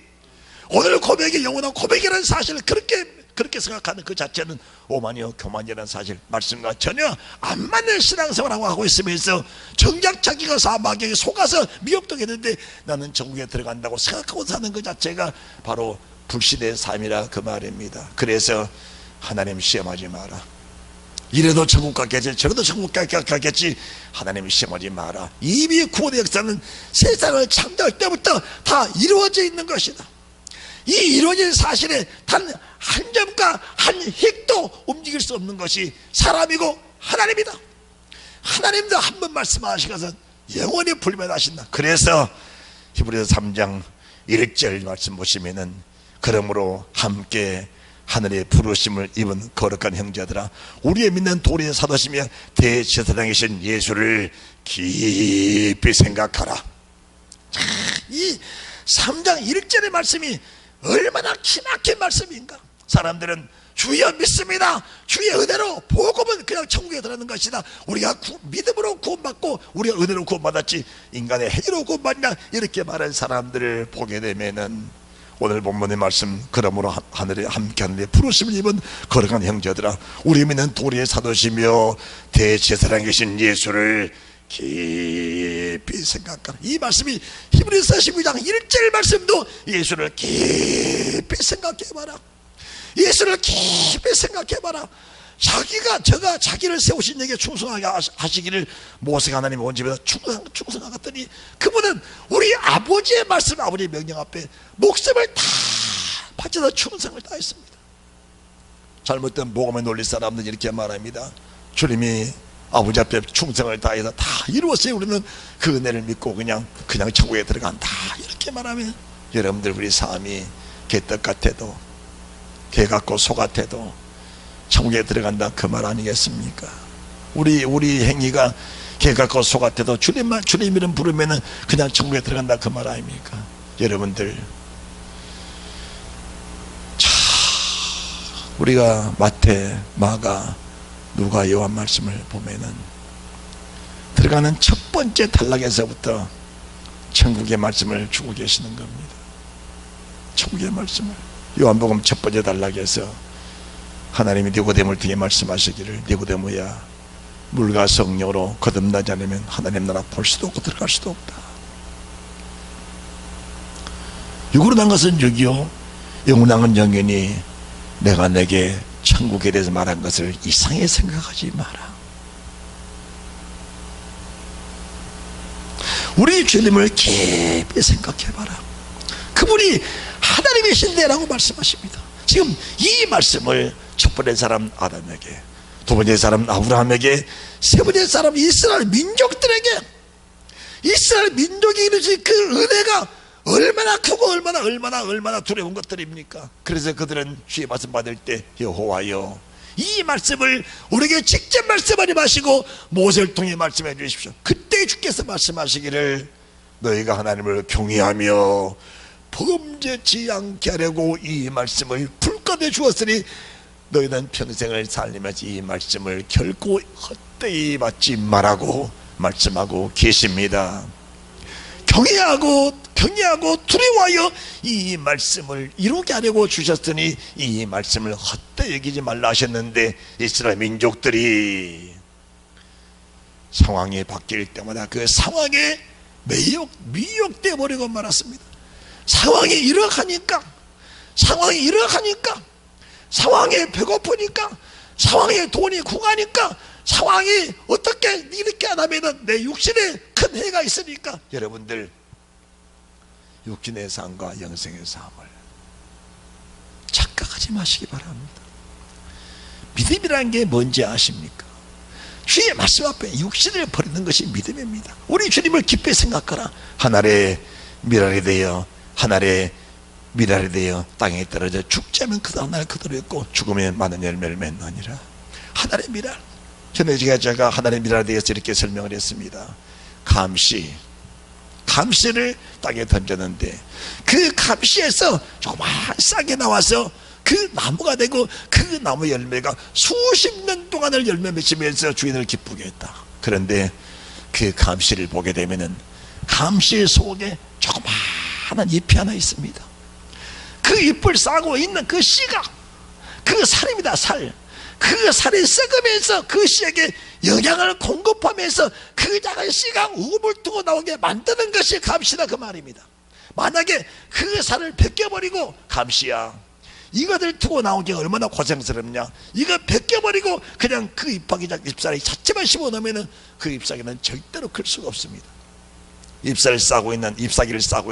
오늘 고백이 영원한 고백이라는 사실을 그렇게 생각하는 그 자체는 오만이요 교만이라는 사실, 말씀과 전혀 안 맞는 신앙생활을 하고 있으면서 정작 자기가 사마귀에 속아서 미혹되겠는데 나는 천국에 들어간다고 생각하고 사는 그 자체가 바로 불신의 삶이라 그 말입니다. 그래서 하나님 시험하지 마라. 이래도 천국 갔겠지 저래도 천국 갔겠지 하나님 시험하지 마라. 이미 구원의 역사는 세상을 창조할 때부터 다 이루어져 있는 것이다. 이 이루어진 사실에 단 한 점과 한 획도 움직일 수 없는 것이 사람이고 하나님이다. 하나님도 한 번 말씀하시고서 영원히 불멸하신다. 그래서 히브리서 3장 1절 말씀 보시면은 그러므로 함께 하늘의 부르심을 입은 거룩한 형제들아 우리의 믿는 도리의 사도시며 대제사장이신 예수를 깊이 생각하라. 이 3장 1절의 말씀이 얼마나 기막힌 말씀인가. 사람들은 주여 믿습니다. 주의 은혜로 복음은 그냥 천국에 들어가는 것이다. 우리가 믿음으로 구원받고 우리가 은혜로 구원받았지 인간의 행위로 구원받냐 이렇게 말하는 사람들을 보게 되면은 오늘 본문의 말씀 그러므로 하늘에 함께 하늘에 부르심을 입은 거룩한 형제들아 우리 믿는 도리의 사도시며 대제사장이신 예수를 깊이 생각하라. 이 말씀이 히브리서 12장 1절 말씀도 예수를 깊이 생각해봐라. 예수를 깊이 생각해봐라. 저가 자기를 세우신 얘기에 충성하게 하시기를 모세가 하나님 온 집에서 충성하겠더니 그분은 우리 아버지의 말씀, 아버지의 명령 앞에 목숨을 다 바쳐서 충성을 다했습니다. 잘못된 복음에 놀릴 사람들은 이렇게 말합니다. 주님이 아버지 앞에 충성을 다해서 다 이루었어요. 우리는 그 은혜를 믿고 그냥 천국에 들어간다 이렇게 말하면 여러분들 우리 삶이 개떡 같아도 개 같고 소 같아도 천국에 들어간다 그 말 아니겠습니까? 우리 행위가 개 같고 소 같아도 주님 이름 부르면은 그냥 천국에 들어간다 그 말 아닙니까? 여러분들 자 우리가 마태, 마가, 누가 요한 말씀을 보면은 들어가는 첫 번째 단락에서부터 천국의 말씀을 주고 계시는 겁니다. 천국의 말씀을 요한복음 첫 번째 단락에서 하나님이 니고데모를 통해 말씀하시기를 니고데모야 물과 성령으로 거듭나지 않으면 하나님 나라 볼 수도 없고 들어갈 수도 없다. 육으로 난 것은 육이요 영원한 영원히 내가 내게 천국에 대해서 말한 것을 이상하게 생각하지 마라. 우리 주님을 깊이 생각해봐라. 그분이 하나님이신데라고 말씀하십니다. 지금 이 말씀을 첫 번째 사람 아담에게, 두 번째 사람 아브라함에게, 세 번째 사람 이스라엘 민족들에게, 이스라엘 민족이 이루어진 그 은혜가 얼마나 크고 얼마나 두려운 것들입니까? 그래서 그들은 주의 말씀 받을 때 여호와여 이 말씀을 우리에게 직접 말씀하지 마시고 모세를 통해 말씀해 주십시오. 그때 주께서 말씀하시기를 너희가 하나님을 경외하며 범죄치 않게 하려고 이 말씀을 불가에 주었으니 너희는 평생을 살리면서 이 말씀을 결코 헛되이 받지 말라고 말씀하고 계십니다. 경외하고 두려워하여 이 말씀을 이루게 하려고 주셨으니 이 말씀을 헛되이 여기지 말라 하셨는데, 이스라엘 민족들이 상황이 바뀔 때마다 그 상황에 미혹되어 버리고 말았습니다. 상황이 이러하니까, 상황이 배고프니까, 상황에 돈이 궁하니까, 상황이 어떻게 이렇게 안 하면은 내 육신에 큰 해가 있으니까, 여러분들 육신의 삶과 영생의 삶을 착각하지 마시기 바랍니다. 믿음이라는 게 뭔지 아십니까? 주의 말씀 앞에 육신을 버리는 것이 믿음입니다. 우리 주님을 깊이 생각하라. 하늘의 미랄이 되어 땅에 떨어져 죽지 않으면 그 다음날 그대로 있고 죽으면 많은 열매를 맺느니라. 하늘의 미랄, 전에 제가 하늘의 미랄에 대해서 이렇게 설명을 했습니다. 감시를 땅에 던졌는데 그 감시에서 조그만 싹이 나와서 그 나무가 되고 그 나무 열매가 수십 년 동안을 열매 맺으면서 주인을 기쁘게 했다. 그런데 그 감시를 보게 되면은 감시 속에 조그마한 잎이 하나 있습니다. 그 잎을 싸고 있는 그 씨가 그 살입니다. 그 살이 썩으면서 그 씨에게 영양을 공급하면서 그 작은 씨가 우물투고 나오게 만드는 것이 감시다, 그 말입니다. 만약에 그 살을 벗겨버리고, 감시야 이거들 두고 나오기 얼마나 고생스럽냐, 이거 벗겨버리고 그냥 그 잎사귀 자체만 심어놓으면 그 잎사귀는 절대로 클 수가 없습니다. 잎사귀를 싸고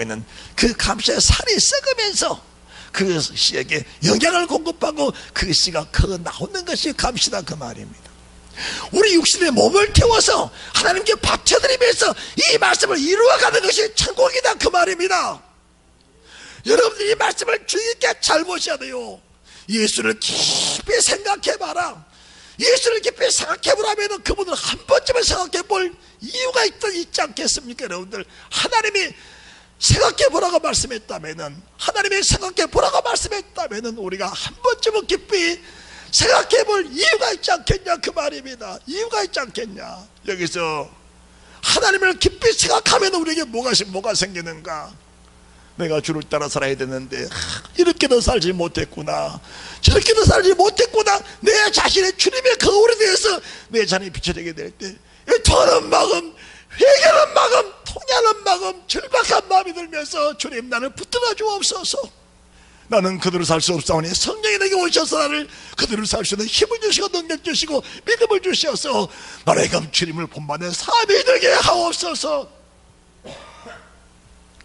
있는 그 감시의 살이 썩으면서 그 씨에게 영양을 공급하고 그 씨가 커 나오는 것이 감시다, 그 말입니다. 우리 육신의 몸을 태워서 하나님께 바쳐드리면서 이 말씀을 이루어가는 것이 천국이다, 그 말입니다. 여러분들 이 말씀을 주의 있게 잘 보셔야 돼요. 예수를 깊이 생각해봐라. 예수를 깊이 생각해보라면 그분을 한 번쯤은 생각해볼 이유가 있지 않겠습니까? 여러분들, 하나님이 생각해보라고 말씀했다면은, 우리가 한 번쯤은 깊이 생각해볼 이유가 있지 않겠냐, 그 말입니다. 이유가 있지 않겠냐. 여기서 하나님을 깊이 생각하면 우리에게 뭐가 생기는가? 내가 주를 따라 살아야 되는데 이렇게도 살지 못했구나, 저렇게도 살지 못했구나. 내 자신의 주님의 거울에 대해서 내 자신이 비춰지게 될 때 토하는 마음, 회개하는 마음, 통하는 마음, 절박한 마음이 들면서, 주님 나를 붙들어 주옵소서. 나는 그대로 살 수 없사오니 성령이 내게 오셔서 나를 그대로 살 수 있는 힘을 주시고 능력 주시고 믿음을 주셔서 나의 주님을 본받는 삶이 되게 하옵소서.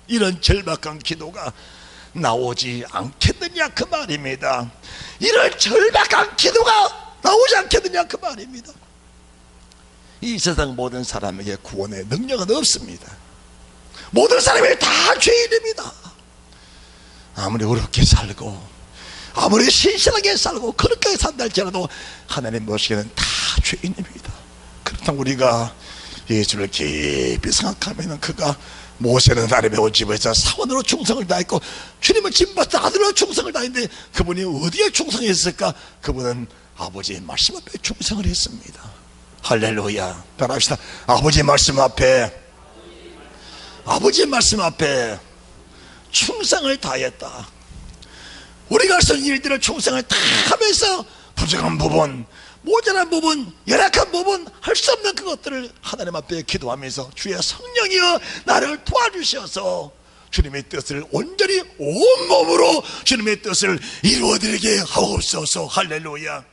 이런 절박한 기도가 나오지 않겠느냐, 그 말입니다. 이런 절박한 기도가 나오지 않겠느냐, 그 말입니다. 이 세상 모든 사람에게 구원의 능력은 없습니다. 모든 사람이 다 죄인입니다. 아무리 어렵게 살고 아무리 신실하게 살고 그렇게 산다 할지라도 하나님 보시기에는 다 죄인입니다. 그렇다면 우리가 예수를 깊이 생각하면, 그가 모세는 하나님의 온 집에서 사원으로 충성을 다했고 주님은 집마다 아들로 충성을 다했는데 그분이 어디에 충성했을까? 그분은 아버지의 말씀 앞에 충성을 했습니다. 할렐루야. 따라합시다. 아버지의 말씀 앞에 충성을 다했다. 우리가 쓴 일들을 충성을 다 하면서 부족한 부분, 모자란 부분, 열악한 부분, 할 수 없는 그것들을 하나님 앞에 기도하면서 주의 성령이여 나를 도와주셔서 주님의 뜻을 온전히 온몸으로 주님의 뜻을 이루어드리게 하옵소서. 할렐루야.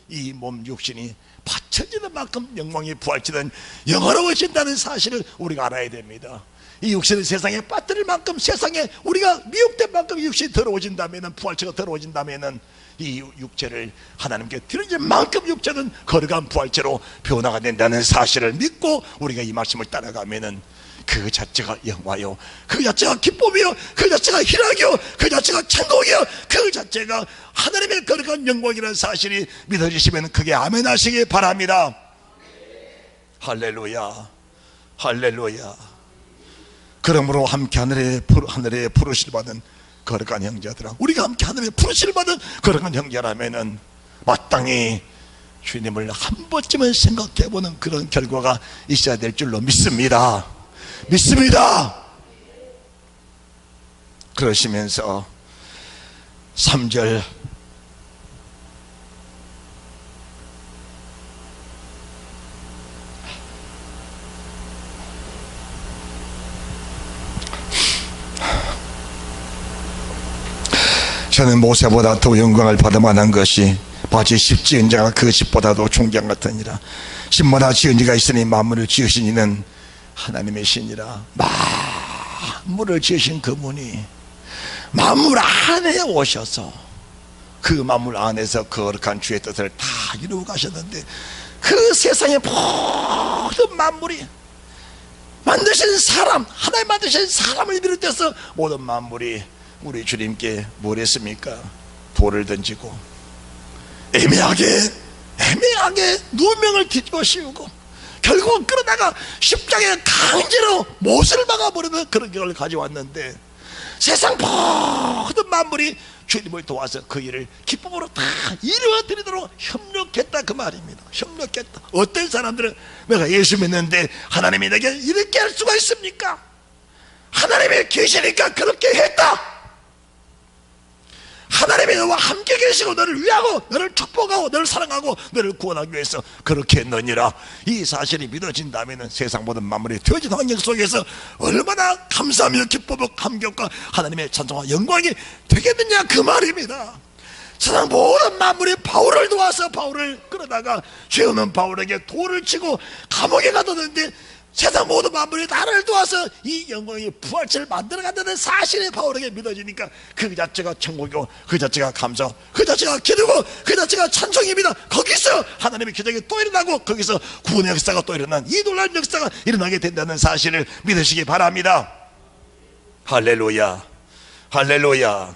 이 몸 육신이 바쳐지는 만큼 영광이 부활치는 영화로워진다는 사실을 우리가 알아야 됩니다. 이 육신을 세상에 빠뜨릴 만큼, 세상에 우리가 미혹된 만큼 육신이 더러워진다면, 부활체가 더러워진다면 이 육체를 하나님께 드리는 만큼 육체는 거룩한 부활체로 변화가 된다는 사실을 믿고 우리가 이 말씀을 따라가면 그 자체가 영화요, 그 자체가 기쁨이요, 그 자체가 희락이요, 그 자체가 천국이요, 그 자체가 하나님의 거룩한 영광이라는 사실이 믿어지시면 크게 아멘 하시기 바랍니다. 할렐루야. 그러므로 함께 하늘에 부르실 받은 거룩한 형제들아, 우리가 함께 하늘에 부르실 받은 거룩한 형제라면은 마땅히 주님을 한 번쯤은 생각해보는 그런 결과가 있어야 될 줄로 믿습니다. 그러시면서 3절 저는 모세보다 더 영광을 받을 만한 것이 마치 십지은자가 그 십보다도 존경 같으니라. 십마다 지은 이가 있으니 만물을 지으신 이는 하나님의 신이라. 만물을 지으신 그분이 만물 안에 오셔서 그 만물 안에서 거룩한 주의 뜻을 다 이루고 가셨는데, 그 세상의 모든 만물이 만드신 사람, 하나님 만드신 사람을 비롯해서 모든 만물이 우리 주님께 뭘 했습니까? 돌을 던지고 애매하게 누명을 뒤집어 씌우고 결국은 끌어다가 십자가에 강제로 못을 박아버리는 그런 경우를 가져왔는데, 세상 모든 만물이 주님을 도와서 그 일을 기쁨으로 다 이루어드리도록 협력했다, 그 말입니다. 협력했다. 어떤 사람들은 내가 예수 믿는데 하나님이 내게 이렇게 할 수가 있습니까? 하나님이 계시니까 그렇게 했다. 하나님이 너와 함께 계시고 너를 위하고 너를 축복하고 너를 사랑하고 너를 구원하기 위해서 그렇게 했느니라. 이 사실이 믿어진다면 세상 모든 만물이 되어진 환경 속에서 얼마나 감사하며 기쁨과 감격과 하나님의 찬송과 영광이 되겠느냐, 그 말입니다. 세상 모든 만물이 바울을 도와서 바울을 끌어다가 죄 없는 바울에게 돌을 치고 감옥에 가뒀는데, 세상 모든 만물이 나를 도와서 이 영광의 부활체를 만들어간다는 사실이 바울에게 믿어지니까 그 자체가 천국이고, 그 자체가 감사, 그 자체가 기도고, 그 자체가 찬송입니다. 거기서 하나님의 기적이 또 일어나고, 거기서 구원의 역사가 또 일어난, 이 놀라운 역사가 일어나게 된다는 사실을 믿으시기 바랍니다. 할렐루야, 할렐루야.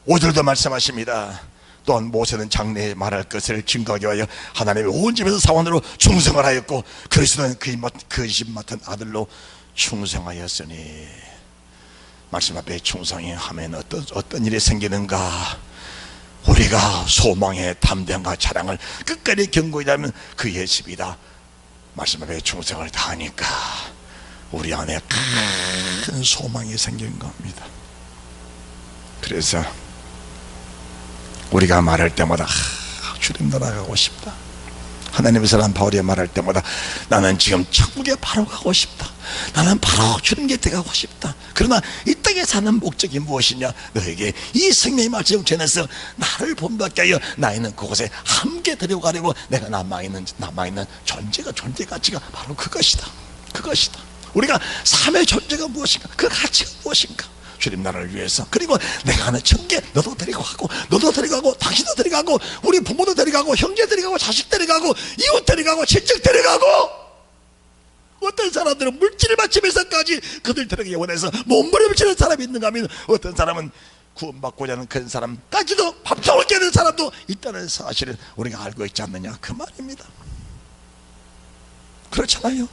5절도 말씀하십니다. 또한 모세는 장래에 말할 것을 증거하기 위하여 하나님의 온 집에서 사원으로 충성을 하였고, 그리스도는 그 집 맡은 아들로 충성하였으니. 말씀 앞에 충성이 하면 어떤 일이 생기는가? 우리가 소망의 담대함과 자랑을 끝까지 견고히 하면 그의 집이다. 말씀 앞에 충성을 다하니까 우리 안에 큰 소망이 생긴 겁니다. 그래서 우리가 말할 때마다 주님 나라가고 싶다. 하나님의 사람 바울이 말할 때마다 나는 지금 천국에 바로 가고 싶다. 나는 바로 주님 곁에 가고 싶다. 그러나 이 땅에 사는 목적이 무엇이냐? 너에게 이 생명의 말씀 전해서 나를 본받게 하여 나 있는 그곳에 함께 데려가려고 내가 남아있는 존재 가치가 바로 그것이다. 우리가 삶의 존재가 무엇인가? 그 가치가 무엇인가? 주님 나라를 위해서. 그리고 내가 하는 천계 너도 데리고 가고 당신도 데려가고 우리 부모도 데려가고 형제 데려가고 자식 데려가고 이웃 데려가고 친척 데려가고, 어떤 사람들은 물질을 바치면서까지 그들 데려가기 원해서 몸부림치는 사람이 있는가 하면, 어떤 사람은 구원받고자 하는 그런 사람까지도 밥상을 깨는 사람도 있다는 사실을 우리가 알고 있지 않느냐, 그 말입니다. 그렇잖아요.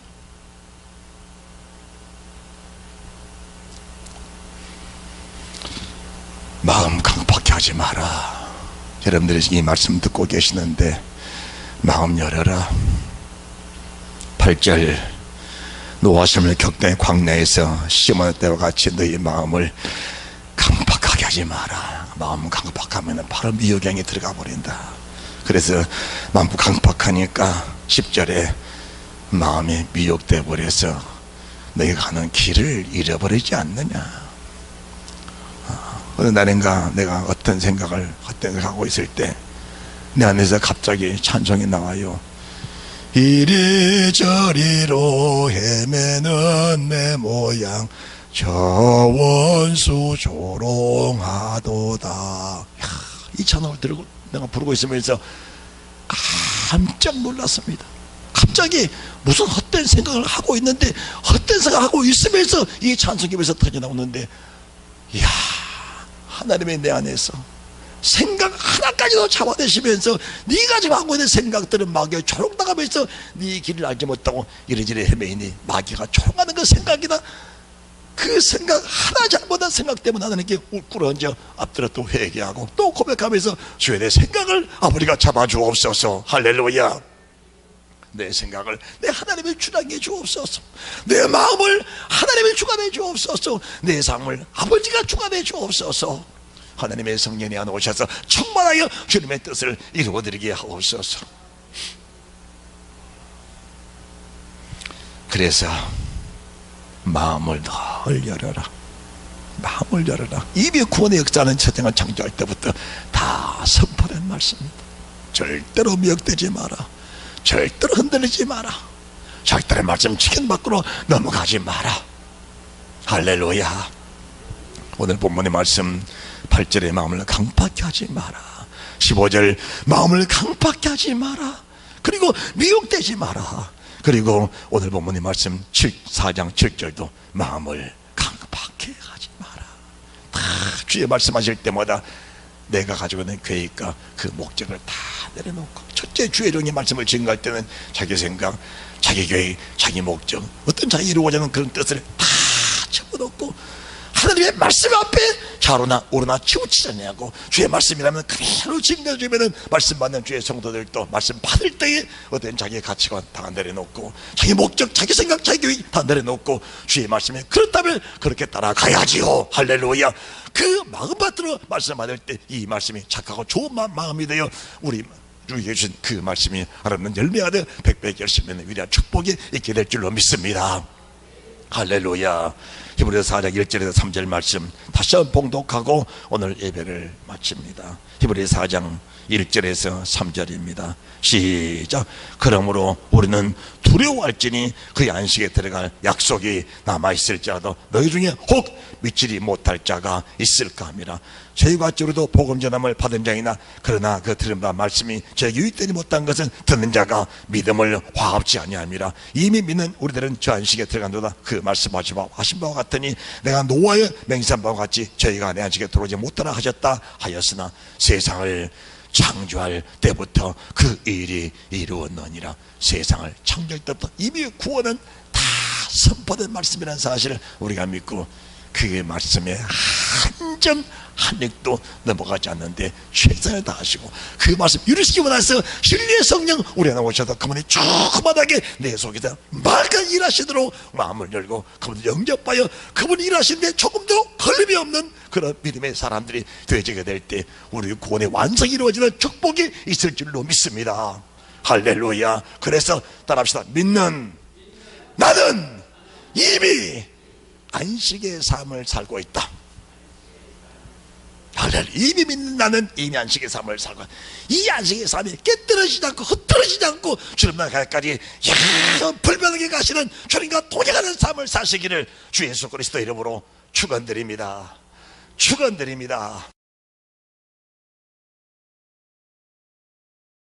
마음 강팍해 하지 마라. 여러분들이 이 말씀 듣고 계시는데 마음 열어라. 8절 노하심을 겪는 광야에서 시몬 때와 같이 너희 마음을 강팍하게 하지 마라. 마음 강팍하면 바로 미혹행에 들어가 버린다. 그래서 마음 강팍하니까 10절에 마음이 미혹돼 버려서 너희가 가는 길을 잃어버리지 않느냐. 어느 날인가 내가 어떤 생각을 하고 있을 때 내 안에서 갑자기 찬송이 나와요. 이리저리로 헤매는 내 모양 저 원수 조롱하도다. 이 찬송을 들고 내가 부르고 있으면서 깜짝 놀랐습니다. 갑자기 무슨 헛된 생각을 하고 있는데, 헛된 생각을 하고 있으면서 이 찬송이 입에서 터져나오는데, 이야, 하나님의 내 안에서 생각 하나까지도 잡아내시면서 네가 지금 하고 있는 생각들은 마귀가 조롱당하면서 네 길을 알지 못하고 이리저리 헤매이니 마귀가 조롱하는 그 생각이다. 그 생각 하나 잘못한 생각 때문에 하나님께 꿇어앉아 앞들어 또 회개하고 또 고백하면서 주의 내 생각을 아버지가 잡아주옵소서. 할렐루야. 내 생각을 내 하나님의 주장해 주옵소서. 내 마음을 하나님의 주관해 주옵소서. 내 삶을 아버지가 주관해 주옵소서. 하나님의 성령이 안에 오셔서 충만하여 주님의 뜻을 이루어드리게 하옵소서. 그래서 마음을 늘 열어라. 마음을 열어라. 이미 구원의 역사는 세상을 창조할 때부터 다 선포된 말씀입니다. 절대로 미혹되지 마라. 절대로 흔들리지 마라. 절대로 말씀 지킨 밖으로 넘어가지 마라. 할렐루야. 오늘 본문의 말씀 8절의 마음을 강팍히 하지 마라. 15절 마음을 강팍히 하지 마라. 그리고 미혹되지 마라. 그리고 오늘 본문의 말씀 4장 7절도 마음을 강팍히 하지 마라. 다 주의 말씀하실 때마다 내가 가지고 있는 계획과 그 목적을 다 내려놓고, 첫째 주의 종의 말씀을 증거할 때는 자기 생각, 자기 계획, 자기 목적, 어떤 자기 이루고자 하는 그런 뜻을 다 접어놓고 하나님의 말씀 앞에 좌로나 우로나 치우치지 않냐고, 주의 말씀이라면 그대로 증거해주면 말씀 받는 주의 성도들도 말씀 받을 때에 어떤 자기의 가치관 다 내려놓고, 자기 목적, 자기 생각, 자기 계획 다 내려놓고 주의 말씀에 그렇다면 그렇게 따라가야지요. 할렐루야. 그 마음밭으로 말씀 받을 때 이 말씀이 착하고 좋은 마음이 되어 우리 주에게 주신 그 말씀이 하나님은 열매가 되어 백배 결실되는 위대한 축복이 있게 될 줄로 믿습니다. 할렐루야. 히브리서 4장 1절에서 3절 말씀 다시 한번 봉독하고 오늘 예배를 마칩니다. 히브리서 4장 1절에서 3절입니다. 시작. 그러므로 우리는 두려워할지니 그의 안식에 들어갈 약속이 남아있을지라도 너희 중에 혹 믿지 못할 자가 있을까 함이라. 저희같이 우리도 복음 전함을 받은 자이나 그러나 그 들은 바 말씀이 저에게 유익되지 못한 것은 듣는 자가 믿음을 화합지 아니함이라. 이미 믿는 우리들은 저 안식에 들어간도다. 그 말씀하신 바와 같으니 내가 노아의 맹세한 바와 같이 저희가 내 안식에 들어오지 못하라 하셨다 하였으나 세상을 창조할 때부터 그 일이 이루어지느니라. 세상을 창조할 때부터 이미 구원은 다 선포된 말씀이라는 사실을 우리가 믿고 그 말씀에 한 점 한 획도 넘어가지 않는데 최선을 다하시고 그 말씀 이루시고 나서 진리의 성령 우리 안에 오셔서 그분이 조그마하게 내 속에서 말까 일하시도록 마음을 열고 그분을 영접하여 그분이 일하시는데 조금도 걸림이 없는 그런 믿음의 사람들이 되어지게 될 때 우리 구원의 완성이 이루어지는 축복이 있을 줄로 믿습니다. 할렐루야. 그래서 따라합시다. 믿는 나는 이미 안식의 삶을 살고 있다. 이미 믿는 나는 이미 안식의 삶을 살고, 이 안식의 삶이 깨뜨려지지 않고 흩어지지 않고 주님 나라까지 불변하게 가시는 주님과 동행하는 삶을 사시기를 주 예수 그리스도 이름으로 축원드립니다. 축원드립니다.